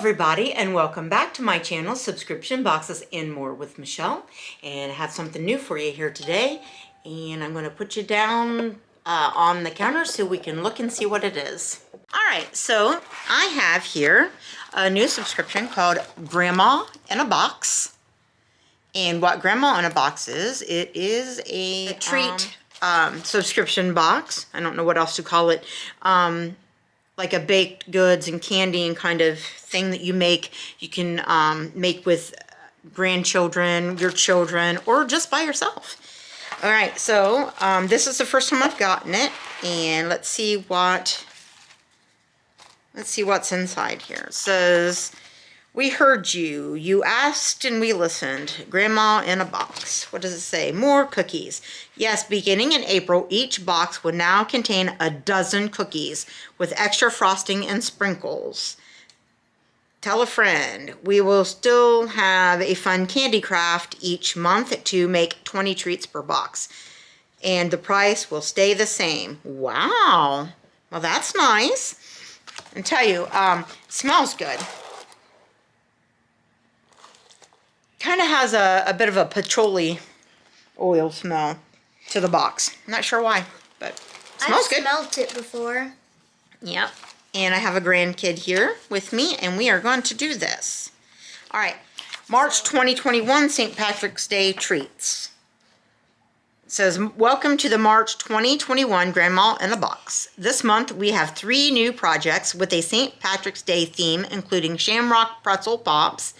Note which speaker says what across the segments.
Speaker 1: everybody, and welcome back to my channel, Subscription Boxes and More with Michelle. And I have something new for you here today, and I'm going to put you down on the counter so we can look and see what it is. Alright, so I have here a new subscription called Gramma in a Box. And what Gramma in a Box is, it is a treat subscription box. I don't know what else to call it. Like a baked goods and candy and kind of thing that you make. You can make with grandchildren, your children, or just by yourself. All right, so this is the first time I've gotten it, and let's see what's inside here. It says, "We heard you. You asked and we listened. Grandma in a Box." What does it say? More cookies. Yes, beginning in April, each box will now contain a dozen cookies with extra frosting and sprinkles. Tell a friend. We will still have a fun candy craft each month to make 20 treats per box. And the price will stay the same. Wow. Well, that's nice. And tell you, smells good. Kind of has a bit of a patchouli oil smell to the box. I'm not sure why, but it smells good.
Speaker 2: I've smelled it before.
Speaker 1: Yep. And I have a grandkid here with me, and we are going to do this. All right. March 2021 St. Patrick's Day treats. It says, "Welcome to the March 2021 Grandma in a Box. This month we have 3 new projects with a St. Patrick's Day theme, including Shamrock Pretzel Pops,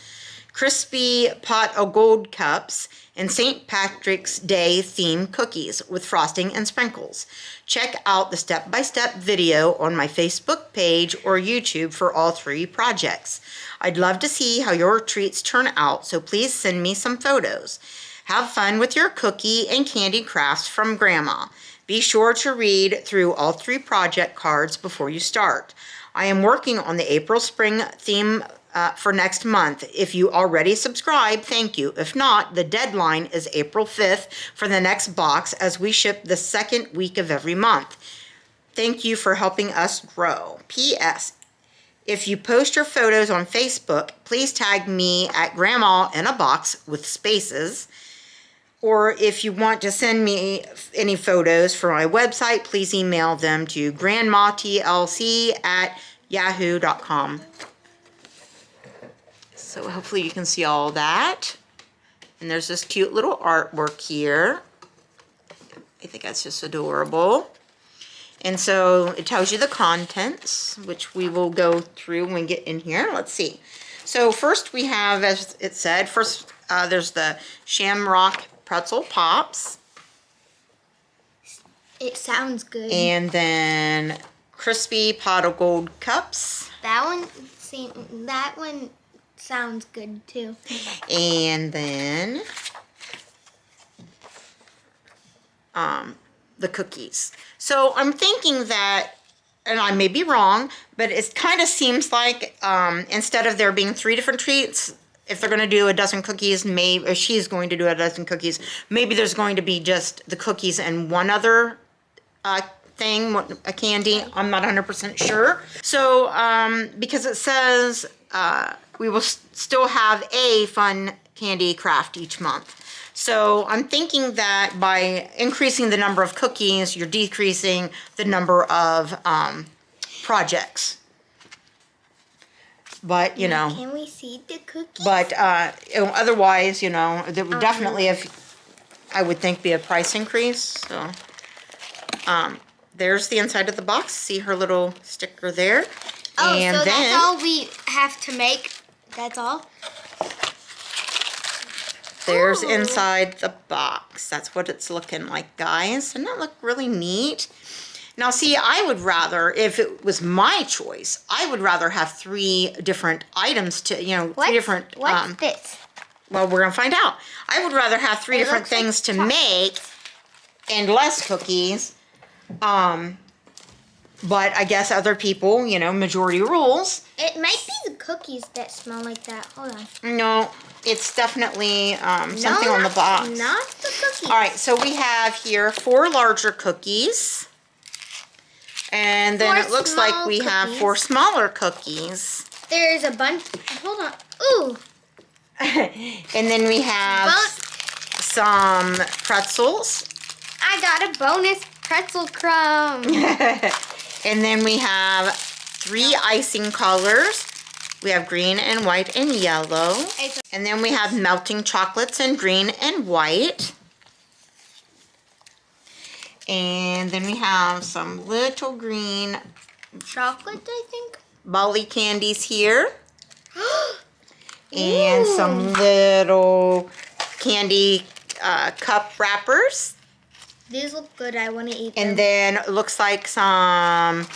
Speaker 1: crispy pot of gold cups, and St. Patrick's Day themed cookies with frosting and sprinkles. Check out the step-by-step video on my Facebook page or YouTube for all 3 projects. I'd love to see how your treats turn out, so please send me some photos. Have fun with your cookie and candy crafts from Grandma. Be sure to read through all 3 project cards before you start. I am working on the April-Spring theme for next month. If you already subscribe, thank you. If not, the deadline is April 5th for the next box, as we ship the 2nd week of every month. Thank you for helping us grow. P.S. If you post your photos on Facebook, please tag me at Grandma in a Box with spaces. Or if you want to send me any photos for my website, please email them to grandmatlc@yahoo.com. So hopefully you can see all that. And there's this cute little artwork here. I think that's just adorable. And so it tells you the contents, which we will go through when we get in here. Let's see. So first we have, as it said, there's the Shamrock Pretzel Pops.
Speaker 2: It sounds good.
Speaker 1: And then crispy pot of gold cups.
Speaker 2: That one sounds good too.
Speaker 1: And then the cookies. So I'm thinking that, and I may be wrong, but it kind of seems like instead of there being 3 different treats, if they're going to do a dozen cookies, maybe, or she's going to do a dozen cookies, maybe there's going to be just the cookies and one other thing, a candy. I'm not 100% sure. So because it says we will still have a fun candy craft each month. So I'm thinking that by increasing the number of cookies, you're decreasing the number of projects. But, you know.
Speaker 2: Can we see the cookies?
Speaker 1: But otherwise, you know, there would definitely, I would think, be a price increase. So there's the inside of the box. See her little sticker there.
Speaker 2: Oh,
Speaker 1: and
Speaker 2: so
Speaker 1: then,
Speaker 2: that's all we have to make? That's all?
Speaker 1: There's inside the box. That's what it's looking like, guys. Doesn't that look really neat? Now, see, I would rather, if it was my choice, I would rather have 3 different items to, you know, 3 different...
Speaker 2: What's this?
Speaker 1: Well, we're going to find out. I would rather have 3 different things to make and less cookies. But I guess other people, you know, majority rules.
Speaker 2: It might be the cookies that smell like that. Hold on.
Speaker 1: No, it's definitely something on the box.
Speaker 2: Not the cookies.
Speaker 1: All right, so we have here 4 larger cookies. And then it looks like we have 4 smaller cookies.
Speaker 2: There's a bunch. Hold on. Ooh.
Speaker 1: And then we have some pretzels.
Speaker 2: I got a bonus pretzel crumb.
Speaker 1: And then we have 3 icing colors. We have green and white and yellow. And then we have melting chocolates in green and white. And then we have some little green
Speaker 2: Chocolate, I think.
Speaker 1: Bolly candies here. And some little candy cup wrappers.
Speaker 2: These look good. I want to eat them.
Speaker 1: And then it looks like some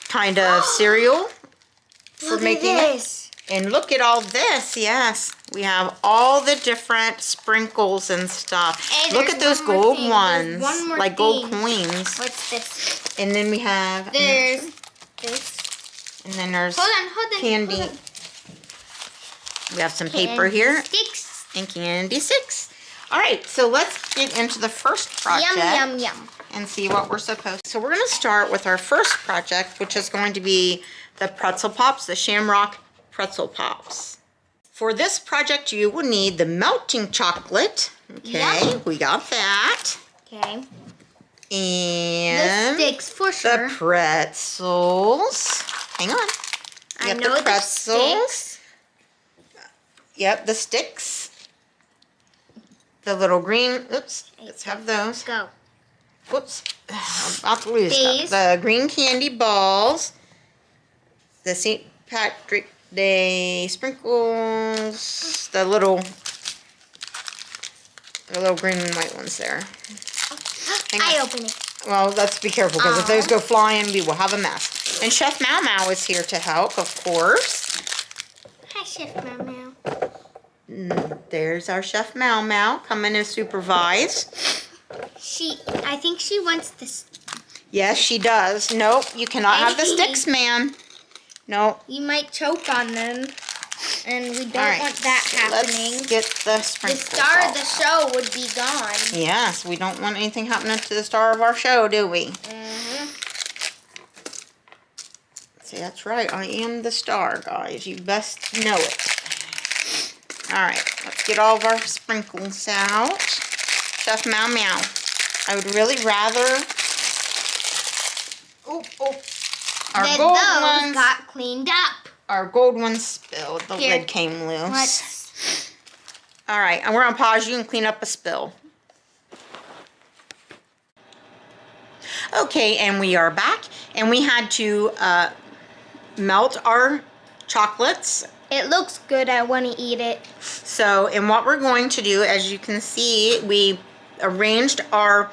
Speaker 1: kind of cereal for making it. And look at all this. Yes, we have all the different sprinkles and stuff.
Speaker 2: Hey,
Speaker 1: look at those gold ones,
Speaker 2: one more
Speaker 1: like gold coins.
Speaker 2: What's this?
Speaker 1: And then we have
Speaker 2: There's this.
Speaker 1: and then there's
Speaker 2: Hold on.
Speaker 1: candy.
Speaker 2: Hold on.
Speaker 1: We have some paper here
Speaker 2: Sticks.
Speaker 1: and candy sticks. All right, so let's get into the first project.
Speaker 2: Yum, yum, yum.
Speaker 1: And see what we're supposed to. So we're going to start with our first project, which is going to be the pretzel pops, the Shamrock pretzel pops. For this project, you will need the melting chocolate. Okay,
Speaker 2: Yum.
Speaker 1: we got that.
Speaker 2: Okay.
Speaker 1: And
Speaker 2: The sticks for sure.
Speaker 1: the pretzels. Hang on. We
Speaker 2: I
Speaker 1: got
Speaker 2: know
Speaker 1: the pretzels.
Speaker 2: the sticks.
Speaker 1: Yep, the sticks. The little green, oops, let's have those.
Speaker 2: Go.
Speaker 1: Whoops, I'm about to lose
Speaker 2: These.
Speaker 1: that. The green candy balls. The St. Patrick Day sprinkles. The little green and white ones there.
Speaker 2: I open it.
Speaker 1: Well, let's be careful because if those go flying, we will have a mess. And Chef Mau Mau is here to help, of course.
Speaker 2: Hi, Chef Mau Mau.
Speaker 1: There's our Chef Mau Mau coming to supervise.
Speaker 2: I think she wants this.
Speaker 1: Yes, she does. Nope, you cannot have the sticks, ma'am. Nope.
Speaker 2: You might choke on them, and we don't
Speaker 1: All right,
Speaker 2: want that
Speaker 1: so
Speaker 2: happening.
Speaker 1: let's get the
Speaker 2: The
Speaker 1: sprinkles
Speaker 2: star of
Speaker 1: off.
Speaker 2: the show would be gone.
Speaker 1: Yes, we don't want anything happening to the star of our show, do we? See, that's right. I am the star, guys. You best know it. All right, let's get all of our sprinkles out. Chef Mau Mau. I would really rather... Our
Speaker 2: Then
Speaker 1: gold
Speaker 2: those
Speaker 1: ones
Speaker 2: got cleaned up.
Speaker 1: Our gold ones spilled. The
Speaker 2: Here.
Speaker 1: lid came loose.
Speaker 2: Let's.
Speaker 1: All right, and we're gonna pause you and clean up a spill. Okay, and we are back, and we had to melt our chocolates.
Speaker 2: It looks good. I want to eat it.
Speaker 1: So, and what we're going to do, as you can see, we arranged our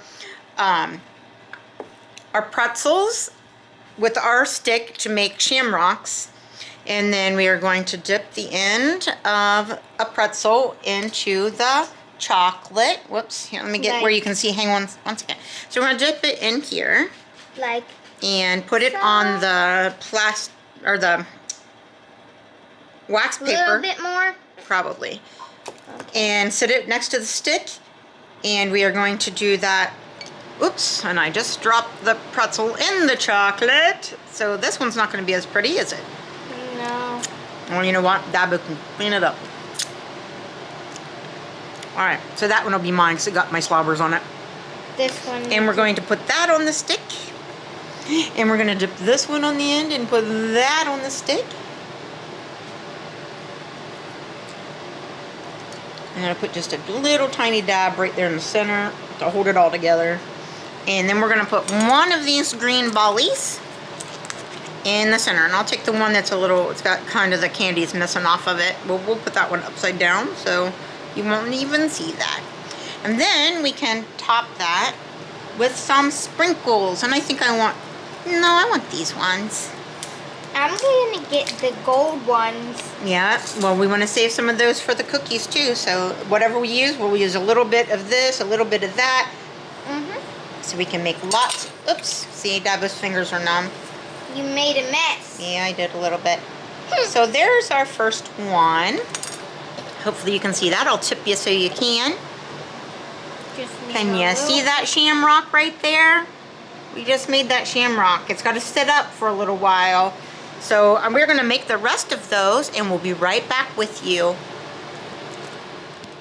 Speaker 1: pretzels with our stick to make shamrocks. And then we are going to dip the end of a pretzel into the chocolate. Whoops, here, let me get where you can see. Hang on one second. So we're going to dip it in here.
Speaker 2: Like.
Speaker 1: And put it on the the wax paper.
Speaker 2: A little bit more.
Speaker 1: Probably. And sit it next to the stick. And we are going to do that. Oops, and I just dropped the pretzel in the chocolate. So this one's not going to be as pretty, is it?
Speaker 2: No.
Speaker 1: Well, you know what? Dabu can clean it up. Alright, so that one will be mine because it got my slobbers on it.
Speaker 2: This one.
Speaker 1: And we're going to put that on the stick. And we're going to dip this one on the end and put that on the stick. I'm going to put just a little tiny dab right there in the center to hold it all together. And then we're going to put one of these green bollies in the center. And I'll take the one that's a little, it's got kind of the candies missing off of it. We'll put that one upside down so you won't even see that. And then we can top that with some sprinkles. And I think I want these ones.
Speaker 2: I'm going to get the gold ones.
Speaker 1: Yeah, well, we want to save some of those for the cookies too. So whatever we use, we'll use a little bit of this, a little bit of that. So we can make lots. Oops, see, Dabu's fingers are numb.
Speaker 2: You made a mess.
Speaker 1: Yeah, I did a little bit. So there's our first one. Hopefully you can see that. I'll tip you so you can. Can you see that shamrock right there? We just made that shamrock. It's got to sit up for a little while. So we're going to make the rest of those and we'll be right back with you.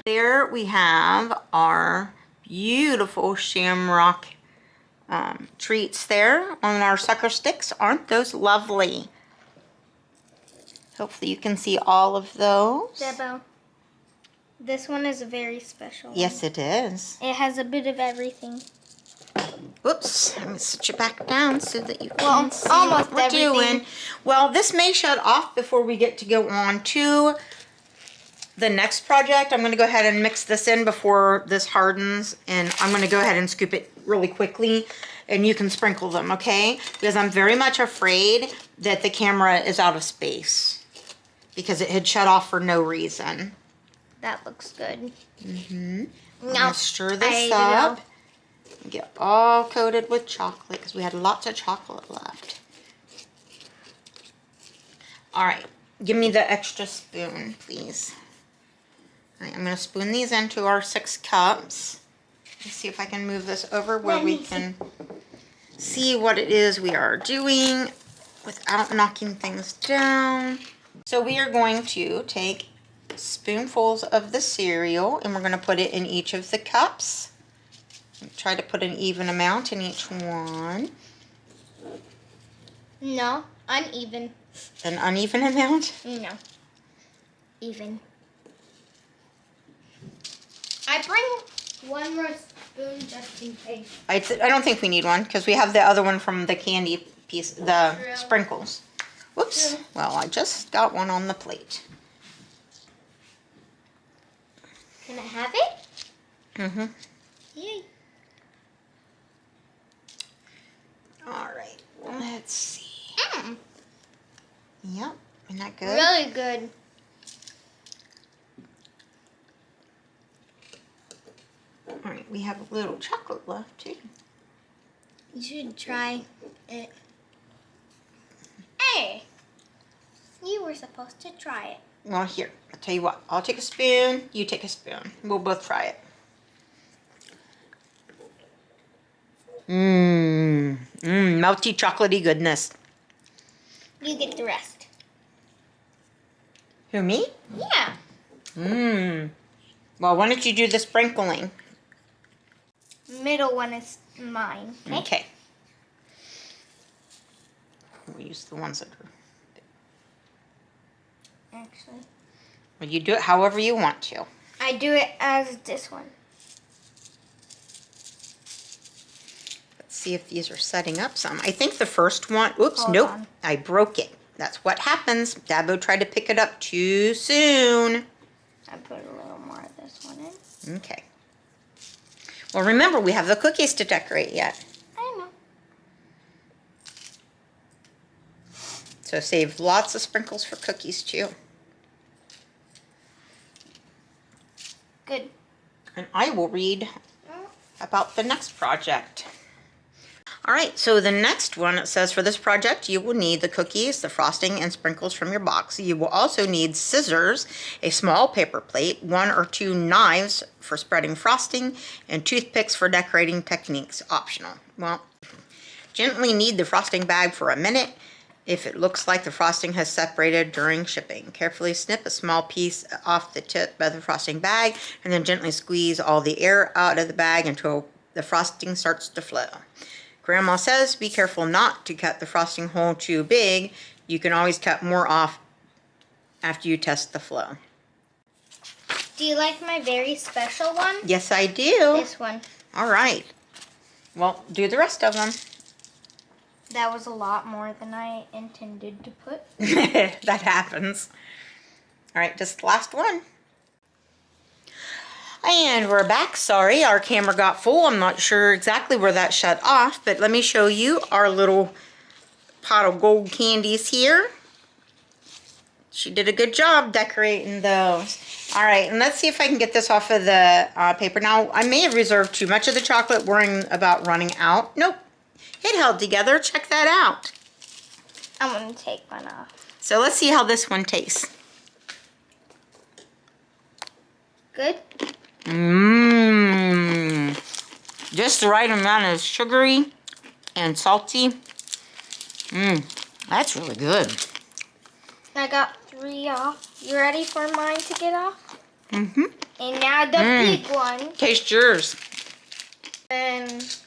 Speaker 1: There we have our beautiful Shamrock treats there on our sucker sticks. Aren't those lovely? Hopefully you can see all of those.
Speaker 2: Debo, this one is a very special one.
Speaker 1: Yes, it is.
Speaker 2: It has a bit of everything.
Speaker 1: Whoops, I'm going to sit you back down so that you can
Speaker 2: Well,
Speaker 1: see
Speaker 2: almost
Speaker 1: what we're
Speaker 2: everything.
Speaker 1: doing. Well, this may shut off before we get to go on to the next project. I'm going to go ahead and mix this in before this hardens, and I'm going to go ahead and scoop it really quickly, and you can sprinkle them, okay? Because I'm very much afraid that the camera is out of space because it had shut off for no reason.
Speaker 2: That looks good.
Speaker 1: I'm
Speaker 2: No,
Speaker 1: going to stir
Speaker 2: I
Speaker 1: this
Speaker 2: ate it
Speaker 1: up.
Speaker 2: all.
Speaker 1: Get all coated with chocolate because we had lots of chocolate left. All right, give me the extra spoon, please. All right, I'm going to spoon these into our 6 cups. Let's see if I can move this over where we can see what it is we are doing without knocking things down. So we are going to take spoonfuls of the cereal and we're going to put it in each of the cups. Try to put an even amount in each one.
Speaker 2: No, uneven.
Speaker 1: An uneven amount?
Speaker 2: No, even. I bring one more spoon just in case.
Speaker 1: I don't think we need one because we have the other one from the candy piece, the
Speaker 2: True.
Speaker 1: sprinkles. Whoops.
Speaker 2: True.
Speaker 1: Well, I just got one on the plate.
Speaker 2: Can I have it?
Speaker 1: Mm-hmm.
Speaker 2: Yay.
Speaker 1: All right. Let's see.
Speaker 2: Mm,
Speaker 1: Yep. Isn't that good?
Speaker 2: really good.
Speaker 1: All right. We have a little chocolate left too.
Speaker 2: You should try it. Hey, you were supposed to try it.
Speaker 1: Well, here. I'll tell you what. I'll take a spoon. You take a spoon. We'll both try it. Melty chocolatey goodness.
Speaker 2: You get the rest.
Speaker 1: Who, me?
Speaker 2: Yeah.
Speaker 1: Well, why don't you do the sprinkling?
Speaker 2: Middle one is mine.
Speaker 1: Okay. We'll use the ones that are...
Speaker 2: Actually,
Speaker 1: Well, you do it however you want to.
Speaker 2: I do it as this one.
Speaker 1: Let's see if these are setting up some. I think the first one... Oops,
Speaker 2: Hold
Speaker 1: nope.
Speaker 2: on.
Speaker 1: I broke it. That's what happens. Dabo tried to pick it up too soon.
Speaker 2: I put a little more of this one in.
Speaker 1: Okay. Well, remember, we have the cookies to decorate yet.
Speaker 2: I know.
Speaker 1: So save lots of sprinkles for cookies, too.
Speaker 2: Good.
Speaker 1: And I will read about the next project. All right, so the next one, it says, for this project, you will need the cookies, the frosting, and sprinkles from your box. You will also need scissors, a small paper plate, 1 or 2 knives for spreading frosting, and toothpicks for decorating techniques, optional. Well, gently knead the frosting bag for a minute if it looks like the frosting has separated during shipping. Carefully snip a small piece off the tip of the frosting bag, and then gently squeeze all the air out of the bag until the frosting starts to flow. Grandma says be careful not to cut the frosting hole too big. You can always cut more off after you test the flow.
Speaker 2: Do you like my very special one?
Speaker 1: Yes, I do.
Speaker 2: This one.
Speaker 1: All right. Well, do the rest of them.
Speaker 2: That was a lot more than I intended to put.
Speaker 1: That happens. All right, just the last one. And we're back. Sorry, our camera got full. I'm not sure exactly where that shut off, but let me show you our little pot of gold candies here. She did a good job decorating those. All right, and let's see if I can get this off of the paper. Now, I may have reserved too much of the chocolate, worrying about running out. Nope, it held together. Check that out.
Speaker 2: I'm going to take one off.
Speaker 1: So let's see how this one tastes.
Speaker 2: Good?
Speaker 1: Mmm. Just the right amount of sugary and salty. Mmm. That's really good.
Speaker 2: I got 3 off. You ready for mine to get off?
Speaker 1: Mm-hmm.
Speaker 2: And now the big one.
Speaker 1: Taste yours.
Speaker 2: And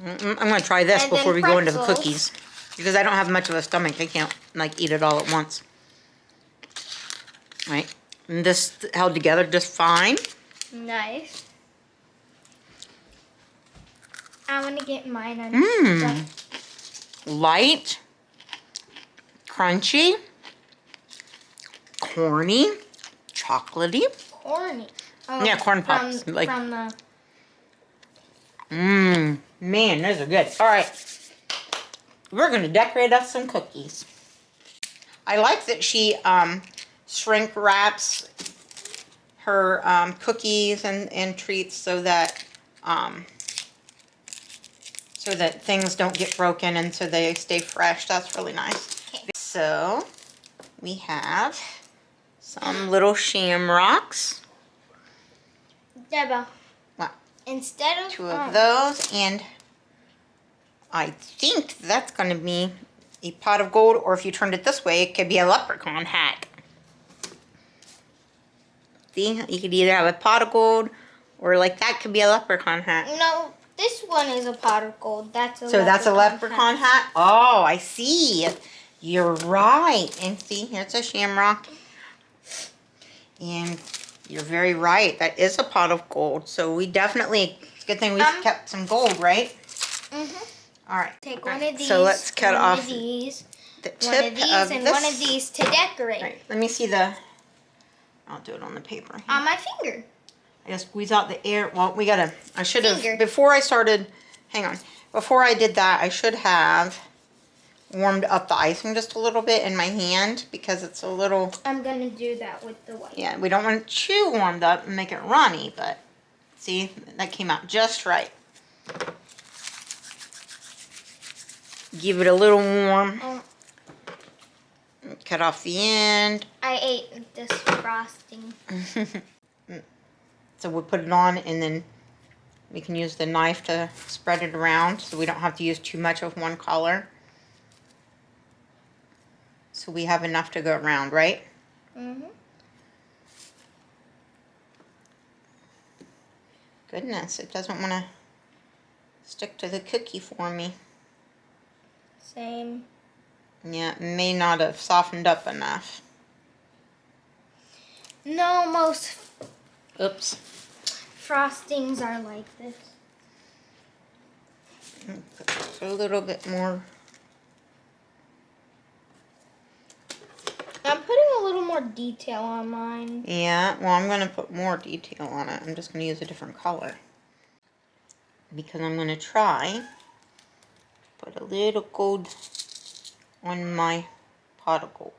Speaker 1: I'm going to try this
Speaker 2: And
Speaker 1: before
Speaker 2: then
Speaker 1: we go into the
Speaker 2: pretzels.
Speaker 1: cookies. Because I don't have much of a stomach. I can't, like, eat it all at once. Right? And this held together just fine.
Speaker 2: nice. I want to get mine on.
Speaker 1: Light. Crunchy. Corny. Chocolatey.
Speaker 2: Corny. Oh,
Speaker 1: Yeah, corn pops.
Speaker 2: From
Speaker 1: Like-
Speaker 2: the.
Speaker 1: Man, those are good. All right. We're going to decorate us some cookies. I like that she shrink wraps her cookies and treats so that things don't get broken and so they stay fresh. That's really nice.
Speaker 2: Okay.
Speaker 1: So we have some little shamrocks.
Speaker 2: Deba.
Speaker 1: What?
Speaker 2: Instead of
Speaker 1: 2 of those, and I think that's going to be a pot of gold, or if you turned it this way, it could be a leprechaun hat. See, you could either have a pot of gold, or like that could be a leprechaun hat.
Speaker 2: No, this one is a pot of gold. That's a
Speaker 1: So that's a leprechaun hat? Oh, I see. You're right. And see, here's a shamrock. And you're very right. That is a pot of gold. So we definitely, it's a good thing we kept some gold, right? All right.
Speaker 2: Take
Speaker 1: All
Speaker 2: one
Speaker 1: right.
Speaker 2: of these.
Speaker 1: So let's cut
Speaker 2: one
Speaker 1: off
Speaker 2: of these,
Speaker 1: the
Speaker 2: one
Speaker 1: tip
Speaker 2: of these, and
Speaker 1: this.
Speaker 2: one of these to decorate.
Speaker 1: Right. Let me see the, I'll do it on the paper. Here.
Speaker 2: On my finger.
Speaker 1: I gotta squeeze out the air. Well, we gotta, I should have,
Speaker 2: Finger.
Speaker 1: before I started, hang on. Before I did that, I should have warmed up the icing just a little bit in my hand because it's a little,
Speaker 2: I'm gonna do that with the white.
Speaker 1: yeah, we don't want it too warmed up and make it runny, but see, that came out just right. Give it a little warm.
Speaker 2: Oh,
Speaker 1: Cut off the end.
Speaker 2: I ate this frosting.
Speaker 1: So we'll put it on and then we can use the knife to spread it around so we don't have to use too much of one color. So we have enough to go around, right? Goodness, it doesn't want to stick to the cookie for me.
Speaker 2: Same.
Speaker 1: Yeah, it may not have softened up enough.
Speaker 2: No, most
Speaker 1: Oops.
Speaker 2: frostings are like this.
Speaker 1: Put a little bit more.
Speaker 2: I'm putting a little more detail on mine.
Speaker 1: Yeah, well, I'm going to put more detail on it. I'm just going to use a different color. Because I'm going to try put a little gold on my pot of gold.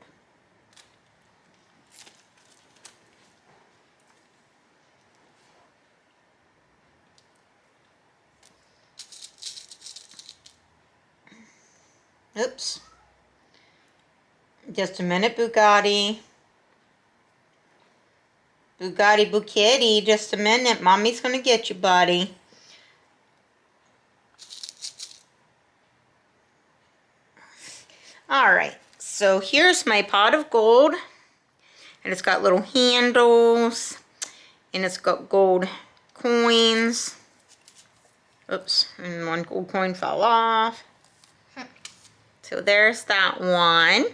Speaker 1: Oops. Just a minute, Bugatti. Bugatti Buchetti, just a minute. Mommy's going to get you, buddy. Alright, so here's my pot of gold. And it's got little handles. And it's got gold coins. Oops, and one gold coin fell off. So there's that one.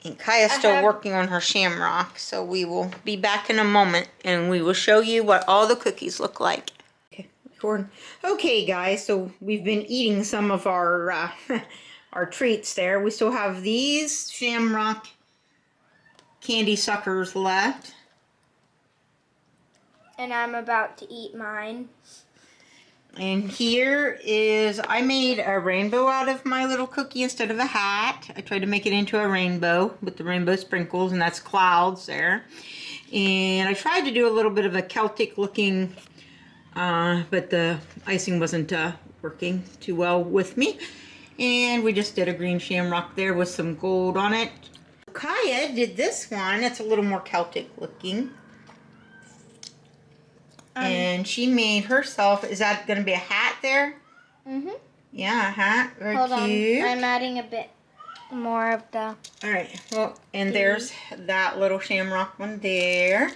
Speaker 1: And Kaiya's still working on her shamrock, so we will be back in a moment and we will show you what all the cookies look like. Okay, record. Okay, guys, so we've been eating some of our our treats there. We still have these Shamrock candy suckers left.
Speaker 2: And I'm about to eat mine.
Speaker 1: And here is, I made a rainbow out of my little cookie instead of a hat. I tried to make it into a rainbow with the rainbow sprinkles, and that's clouds there. And I tried to do a little bit of a Celtic looking, but the icing wasn't working too well with me. And we just did a green shamrock there with some gold on it. Kaiya did this one. It's a little more Celtic looking. And she made herself, is that going to be a hat there? Mm-hmm. Yeah, very
Speaker 2: Hold
Speaker 1: cute.
Speaker 2: on. I'm adding a bit more of the...
Speaker 1: All right, well, and there's that little shamrock one there.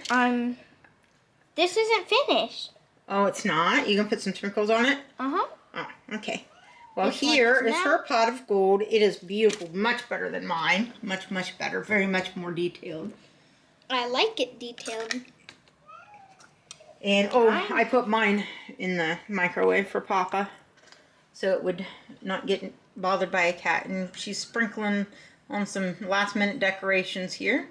Speaker 2: This isn't finished.
Speaker 1: Oh, it's not? You gonna put some sprinkles on it?
Speaker 2: Uh-huh.
Speaker 1: Oh, okay. Well,
Speaker 2: This
Speaker 1: here
Speaker 2: one's
Speaker 1: is
Speaker 2: now.
Speaker 1: her pot of gold. It is beautiful. Much better than mine. Much, much better. Very much more detailed.
Speaker 2: I like it detailed.
Speaker 1: And, oh, I put mine in the microwave for Papa, so it would not get bothered by a cat. And she's sprinkling on some last-minute decorations here.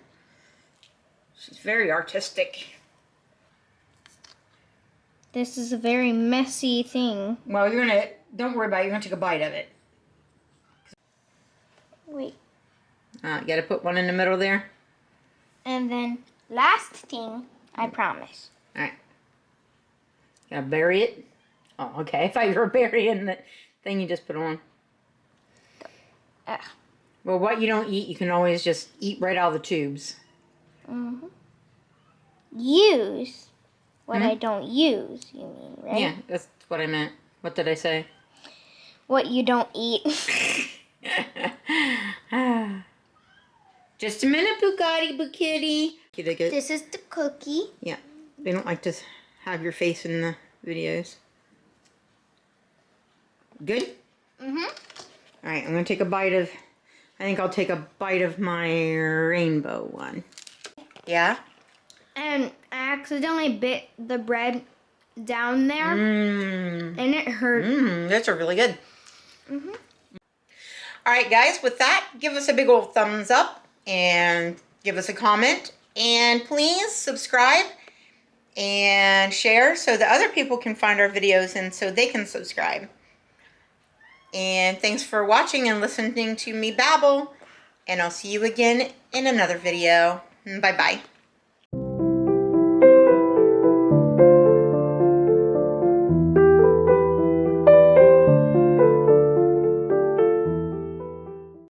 Speaker 1: She's very artistic.
Speaker 2: This is a very messy thing.
Speaker 1: Well, don't worry about it. You're going to take a bite of it.
Speaker 2: Wait.
Speaker 1: You got to put one in the middle there.
Speaker 2: And then last thing, I promise.
Speaker 1: All right. Gotta bury it. Oh, okay. I thought you were burying the thing you just put on. Well, what you don't eat, you can always just eat right out of the tubes.
Speaker 2: Mm-hmm. Use what I don't use, you mean, right?
Speaker 1: Yeah, that's what I meant. What did I say?
Speaker 2: What you don't eat.
Speaker 1: Just a minute, Bugatti, Bukitty.
Speaker 2: This is the cookie.
Speaker 1: Yeah, they don't like to have your face in the videos. Good?
Speaker 2: Mm-hmm.
Speaker 1: All right, I'm going to take a bite of... I think I'll take a bite of my rainbow one. Yeah?
Speaker 2: And I accidentally bit the bread down there. And it hurt.
Speaker 1: That's really good.
Speaker 2: Mm-hmm.
Speaker 1: All right, guys, with that, give us a big old thumbs up and give us a comment. And please subscribe and share so that other people can find our videos and so they can subscribe. And thanks for watching and listening to me babble. And I'll see you again in another video. Bye-bye.